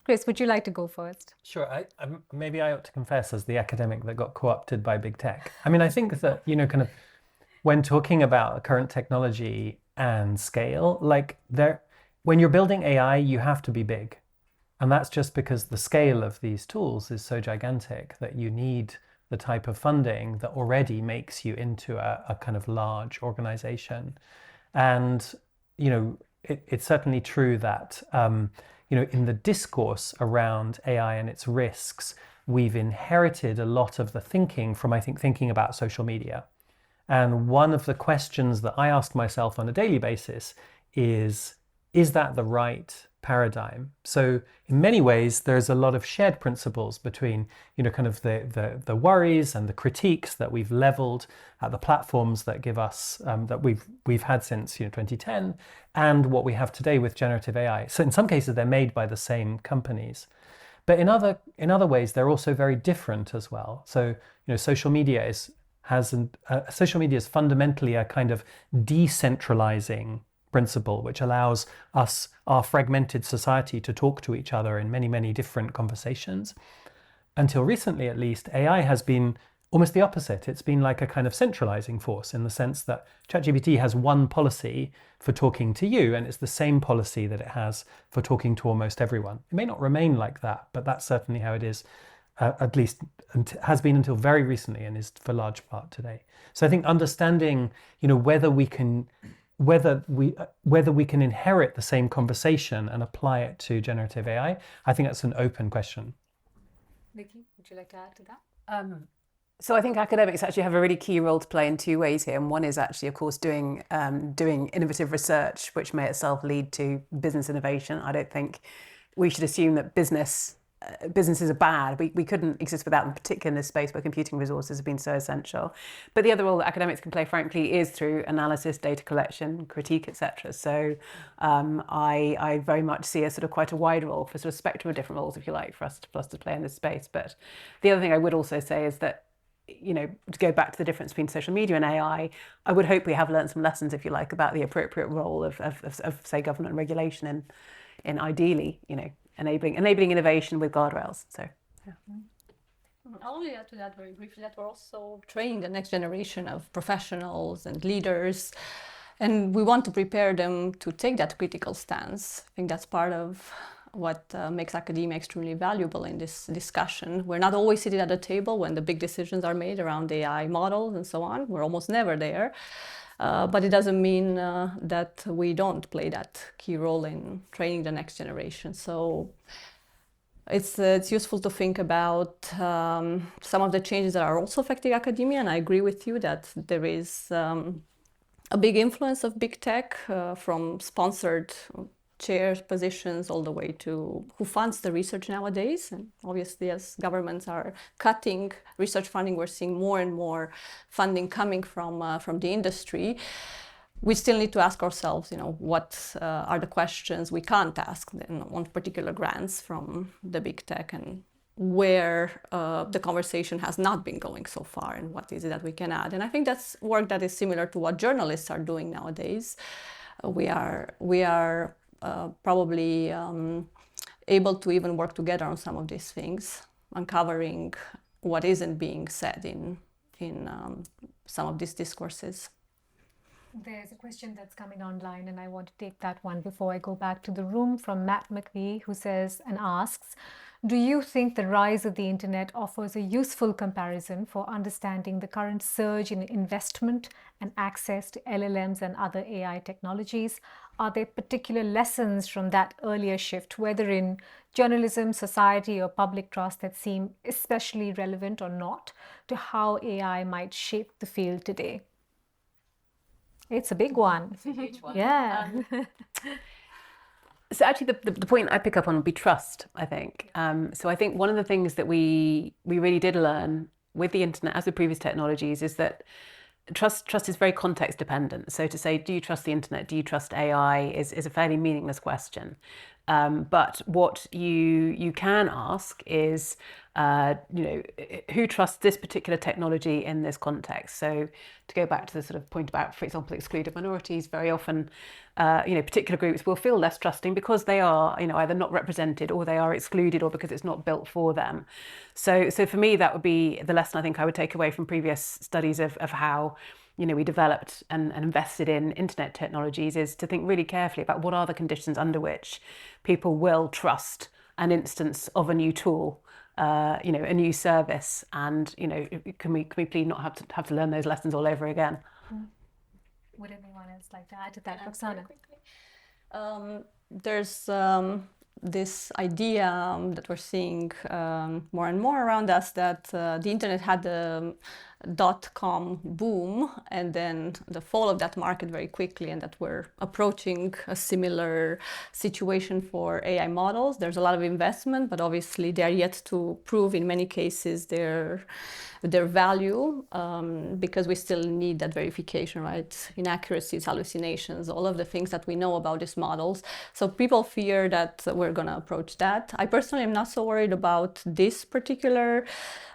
Chris, would you like to go first? Sure. Maybe I ought to confess as the academic that got co-opted by big tech. I mean, I think that, kind of when talking about current technology and scale, when you're building AI, you have to be big. And that's just because the scale of these tools is so gigantic that you need the type of funding that already makes you into a kind of large organization. And, it's certainly true that, in the discourse around AI and its risks, we've inherited a lot of the thinking from, I think, thinking about social media. And one of the questions that I ask myself on a daily basis is that the right paradigm? So in many ways, there's a lot of shared principles between, kind of the worries and the critiques that we've leveled at the platforms that give us, that we've had since 2010, and what we have today with generative AI. So in some cases, they're made by the same companies. But in other ways, they're also very different as well. So, social media is fundamentally a kind of decentralizing principle, which allows us, our fragmented society, to talk to each other in many, many different conversations. Until recently, at least, AI has been almost the opposite. It's been like a kind of centralizing force in the sense that ChatGPT has one policy for talking to you, and it's the same policy that it has for talking to almost everyone. It may not remain like that, but that's certainly how it is at least has been until very recently, and is for large part today. So I think understanding, whether we can inherit the same conversation and apply it to generative AI, I think that's an open question. Nikki, would you like to add to that? So I think academics actually have a really key role to play in two ways here. And one is actually, of course, doing innovative research, which may itself lead to business innovation. I don't think we should assume that businesses are bad. We couldn't exist without them, particularly in this space where computing resources have been so essential. But the other role that academics can play, frankly, is through analysis, data collection, critique, etc. So I very much see a sort of quite a wide role for sort of spectrum of different roles, if you like, for us to play in this space. But the other thing I would also say is that, to go back to the difference between social media and AI, I would hope we have learned some lessons, if you like, about the appropriate role of say, government and regulation in ideally, enabling innovation with guardrails. So, yeah. I'll only add to that very briefly that we're also training the next generation of professionals and leaders, and we want to prepare them to take that critical stance. I think that's part of what makes academia extremely valuable in this discussion. We're not always sitting at the table when the big decisions are made around AI models and so on. We're almost never there. But it doesn't mean that we don't play that key role in training the next generation. So it's useful to think about some of the changes that are also affecting academia. And I agree with you that there is a big influence of big tech from sponsored chair positions all the way to who funds the research nowadays. And obviously, as governments are cutting research funding, we're seeing more and more funding coming from the industry. We still need to ask ourselves, what are the questions we can't ask on particular grants from the big tech, and where the conversation has not been going so far, and what is it that we can add. And I think that's work that is similar to what journalists are doing nowadays. We are probably able to even work together on some of these things, uncovering what isn't being said in some of these discourses. There's a question that's coming online, and I want to take that one before I go back to the room, from Matt McVie, who says and asks, do you think the rise of the internet offers a useful comparison for understanding the current surge in investment and access to LLMs and other AI technologies? Are there particular lessons from that earlier shift, whether in journalism, society, or public trust, that seem especially relevant or not to how AI might shape the field today? It's a big one. It's a huge one. Yeah. So actually, the point I pick up on would be trust, I think. So I think one of the things that we really did learn with the internet, as with previous technologies, is that trust is very context dependent. So to say, do you trust the internet? Do you trust AI? is a fairly meaningless question. But what you can ask is, who trusts this particular technology in this context? So to go back to the sort of point about, for example, excluded minorities, very often, particular groups will feel less trusting because they are, either not represented, or they are excluded, or because it's not built for them. So for me, that would be the lesson I think I would take away from previous studies of how we developed and invested in internet technologies, is to think really carefully about what are the conditions under which people will trust an instance of a new tool, a new service, and can we please not have to learn those lessons all over again? Would anyone else like to add to that, Roxana? There's this idea that we're seeing more and more around us, that the internet had the .com boom and then the fall of that market very quickly, and that we're approaching a similar situation for AI models. There's a lot of investment, but obviously they're yet to prove in many cases their value, because we still need that verification, right? Inaccuracies, hallucinations, all of the things that we know about these models. So people fear that we're going to approach that. I personally am not so worried about this particular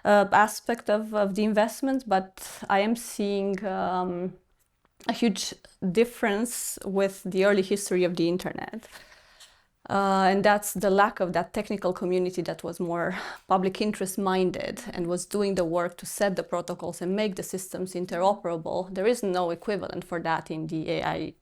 aspect of the investment, but I am seeing a huge difference with the early history of the internet. And that's the lack of that technical community that was more public interest minded and was doing the work to set the protocols and make the systems interoperable. There is no equivalent for that in the AI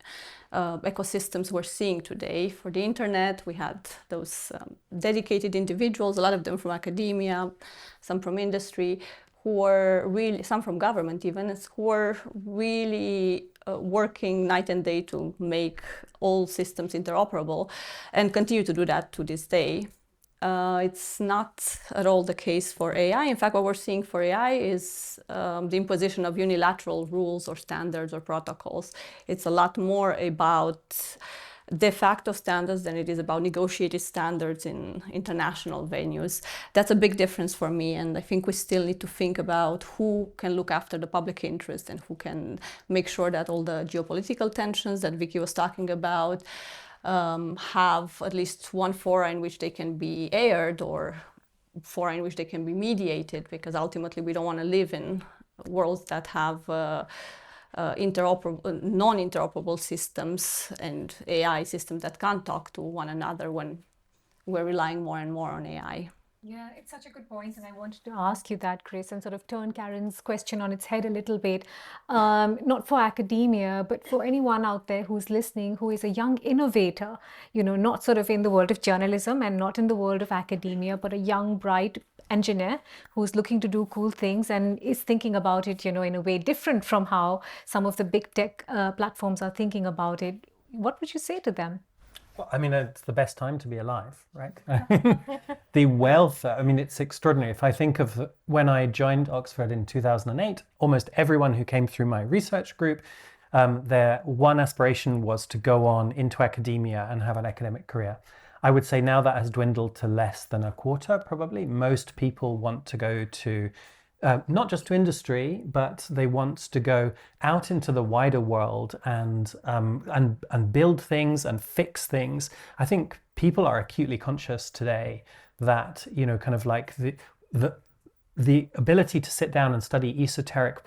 ecosystems we're seeing today. For the internet, we had those dedicated individuals, a lot of them from academia, some from industry, who were really, some from government even, who were really working night and day to make all systems interoperable and continue to do that to this day. It's not at all the case for AI. In fact, what we're seeing for AI is the imposition of unilateral rules or standards or protocols. It's a lot more about de facto standards than it is about negotiated standards in international venues. That's a big difference for me, and I think we still need to think about who can look after the public interest and who can make sure that all the geopolitical tensions that Vicky was talking about have at least one fora in which they can be aired or fora in which they can be mediated, because ultimately we don't want to live in worlds that have non-interoperable systems and AI systems that can't talk to one another when we're relying more and more on AI. Yeah, it's such a good point, and I wanted to ask you that, Chris, and sort of turn Karen's question on its head a little bit. Not for academia, but for anyone out there who's listening, who is a young innovator, not sort of in the world of journalism and not in the world of academia, but a young, bright engineer who's looking to do cool things and is thinking about it, in a way different from how some of the big tech platforms are thinking about it. What would you say to them? Well, I mean, it's the best time to be alive, right? The wealth, I mean, it's extraordinary. If I think of when I joined Oxford in 2008, almost everyone who came through my research group, their one aspiration was to go on into academia and have an academic career. I would say now that has dwindled to less than a quarter, probably. Most people want to go to not just to industry, but they want to go out into the wider world and build things and fix things. I think people are acutely conscious today that kind of like the ability to sit down and study esoteric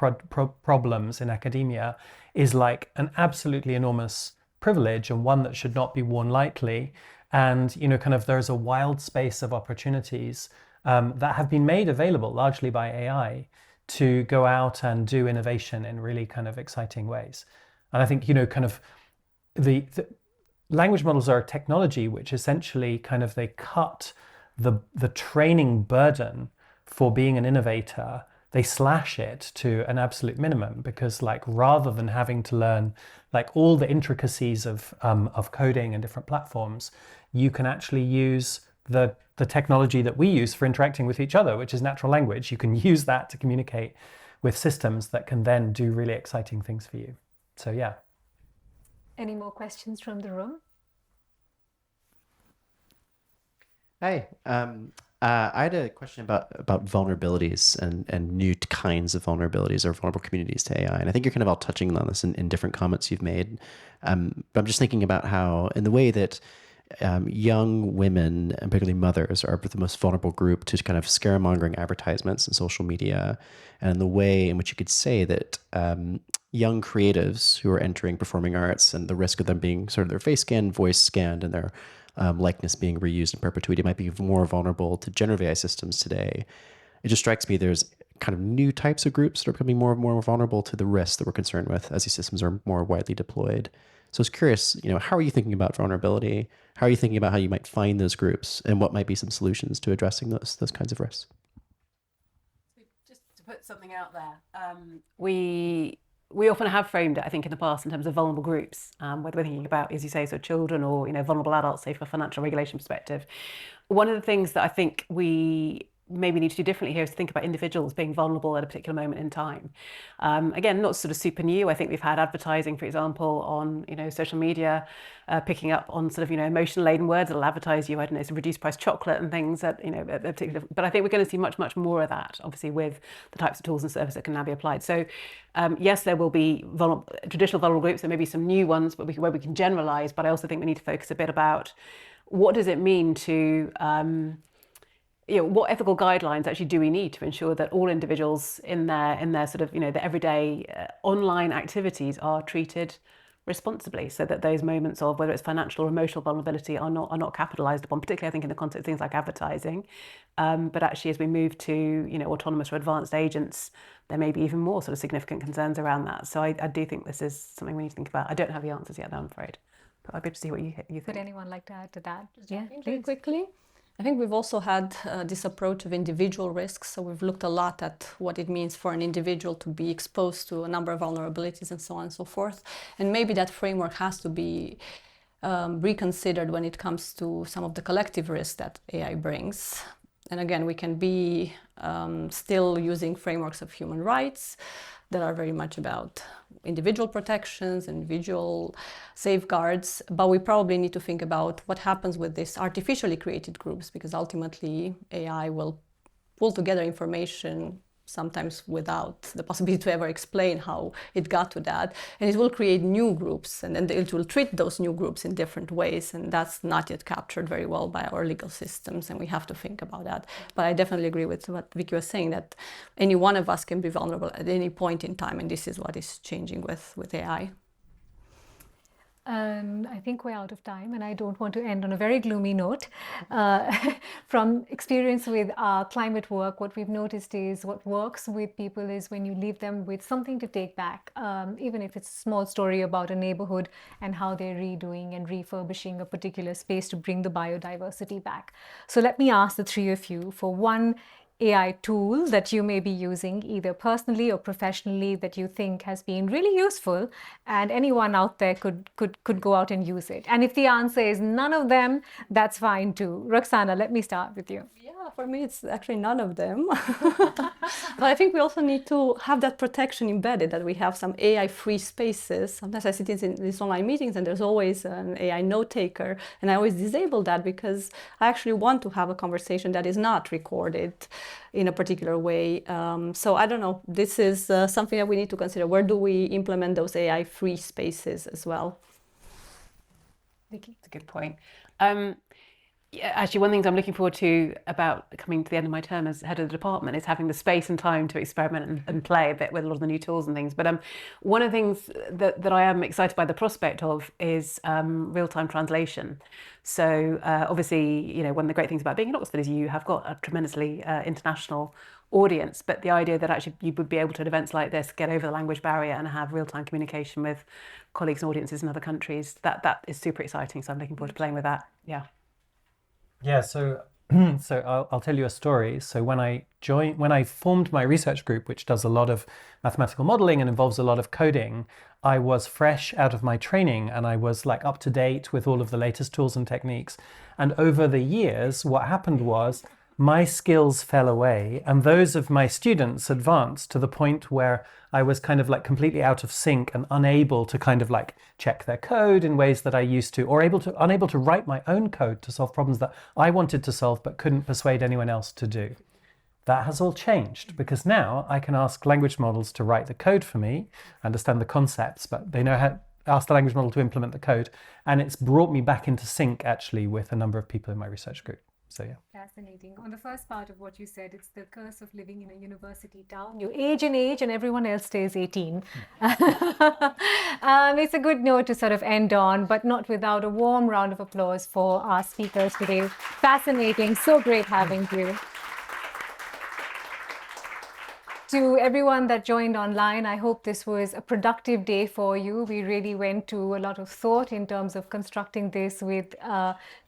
problems in academia is like an absolutely enormous privilege and one that should not be worn lightly. And kind of there's a wild space of opportunities that have been made available largely by AI to go out and do innovation in really kind of exciting ways. And I think, kind of the language models are a technology which essentially kind of they cut the training burden for being an innovator. They slash it to an absolute minimum, because like rather than having to learn like all the intricacies of coding and different platforms, you can actually use the technology that we use for interacting with each other, which is natural language. You can use that to communicate with systems that can then do really exciting things for you. So yeah. Any more questions from the room? Hi. I had a question about vulnerabilities and new kinds of vulnerabilities or vulnerable communities to AI. And I think you're kind of all touching on this in different comments you've made. But I'm just thinking about how, in the way that young women, and particularly mothers, are the most vulnerable group to kind of scaremongering advertisements and social media, and the way in which you could say that young creatives who are entering performing arts and the risk of them being sort of their face scanned, voice scanned, and their likeness being reused in perpetuity might be more vulnerable to generative AI systems today. It just strikes me there's kind of new types of groups that are becoming more and more vulnerable to the risks that we're concerned with as these systems are more widely deployed. So I was curious, how are you thinking about vulnerability? How are you thinking about how you might find those groups, and what might be some solutions to addressing those kinds of risks? Just to put something out there, we often have framed it, I think, in the past in terms of vulnerable groups, whether we're thinking about, as you say, so children or vulnerable adults, say, from a financial regulation perspective. One of the things that I think we maybe need to do differently here is to think about individuals being vulnerable at a particular moment in time. Again, not sort of super new. I think we've had advertising, for example, on social media, picking up on sort of emotional laden words that'll advertise you, I don't know, some reduced price chocolate and things that a particular. But I think we're going to see much more of that, obviously, with the types of tools and services that can now be applied. So yes, there will be traditional vulnerable groups. There may be some new ones, but where we can generalize. But I also think we need to focus a bit about what does it mean to what ethical guidelines actually do we need to ensure that all individuals in their sort of their everyday online activities are treated responsibly, so that those moments of whether it's financial or emotional vulnerability are not capitalized upon, particularly I think in the context of things like advertising. But actually, as we move to autonomous or advanced agents, there may be even more sort of significant concerns around that. So I do think this is something we need to think about. I don't have the answers yet, though, I'm afraid. But I'd be to see what you think. Would anyone like to add to that? Yeah, very quickly. I think we've also had this approach of individual risks. So we've looked a lot at what it means for an individual to be exposed to a number of vulnerabilities and so on and so forth. And maybe that framework has to be reconsidered when it comes to some of the collective risks that AI brings. And again, we can be still using frameworks of human rights that are very much about individual protections, individual safeguards, but we probably need to think about what happens with these artificially created groups, because ultimately AI will pull together information sometimes without the possibility to ever explain how it got to that. And it will create new groups, and then it will treat those new groups in different ways. And that's not yet captured very well by our legal systems, and we have to think about that. But I definitely agree with what Vicky was saying, that any one of us can be vulnerable at any point in time, and this is what is changing with AI. I think we're out of time, and I don't want to end on a very gloomy note. From experience with our climate work, what we've noticed is what works with people is when you leave them with something to take back, even if it's a small story about a neighborhood and how they're redoing and refurbishing a particular space to bring the biodiversity back. So let me ask the three of you for one AI tool that you may be using either personally or professionally that you think has been really useful, and anyone out there could go out and use it. And if the answer is none of them, that's fine too. Roxana, let me start with you. Yeah, for me, it's actually none of them. But I think we also need to have that protection embedded, that we have some AI-free spaces. Sometimes I sit in these online meetings and there's always an AI note taker, and I always disable that because I actually want to have a conversation that is not recorded in a particular way. So I don't know, this is something that we need to consider. Where do we implement those AI-free spaces as well? Vicky? That's a good point. Yeah, actually, one of the things I'm looking forward to about coming to the end of my term as head of the department is having the space and time to experiment and play a bit with a lot of the new tools and things. But one of the things that I am excited by the prospect of is real-time translation. So obviously, one of the great things about being in Oxford is you have got a tremendously international audience, but the idea that actually you would be able to at events like this get over the language barrier and have real-time communication with colleagues and audiences in other countries, that is super exciting. So I'm looking forward to playing with that. Yeah. Yeah, so I'll tell you a story. So when I formed my research group, which does a lot of mathematical modeling and involves a lot of coding, I was fresh out of my training and I was like up to date with all of the latest tools and techniques. And over the years, what happened was my skills fell away and those of my students advanced to the point where I was kind of like completely out of sync and unable to kind of like check their code in ways that I used to, or unable to write my own code to solve problems that I wanted to solve but couldn't persuade anyone else to do. That has all changed because now I can ask language models to write the code for me, understand the concepts, but they know how to ask the language model to implement the code. And it's brought me back into sync actually with a number of people in my research group. So yeah. Fascinating. On the first part of what you said, it's the curse of living in a university town. You age and everyone else stays 18. It's a good note to sort of end on, but not without a warm round of applause for our speakers today. Fascinating. So great having you. To everyone that joined online, I hope this was a productive day for you. We really went to a lot of thought in terms of constructing this with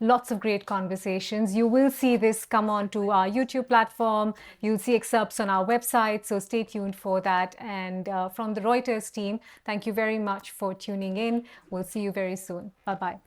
lots of great conversations. You will see this come onto our YouTube platform. You'll see excerpts on our website, so stay tuned for that. And from the Reuters team, thank you very much for tuning in. We'll see you very soon. Bye-bye.